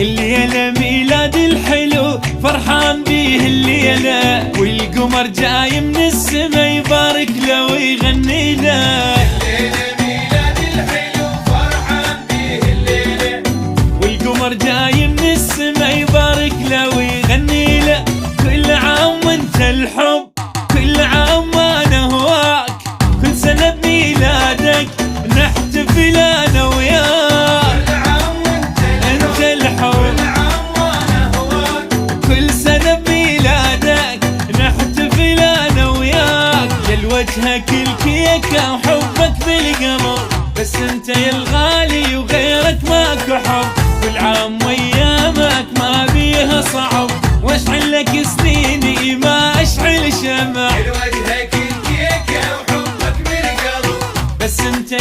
الليلة ميلاد الحلو فرحان بيه الليلة، والقمر جاي من السما يبارك له ويغني له. الليلة ميلاد الحلو فرحان بيه الليلة، والقمر جاي من السما يبارك له ويغني له. كل عام وانت الحب، كل عام وانا هواك، كل سنة بميلادك نحتفل انا وياك. كل عام انت الحب، كل عام وانا هواك، كل سنة بميلادك نحتفل انا وياك. لوجهك الكيكة وحبك بالقلب، بس انت يا الغالي وغيرك ماكو حب. كل عام وايامك ما بيها صعب، واشعل لك سنيني ما اشعل شمع. لوجهك الكيكة وحبك بالقلب، بس انت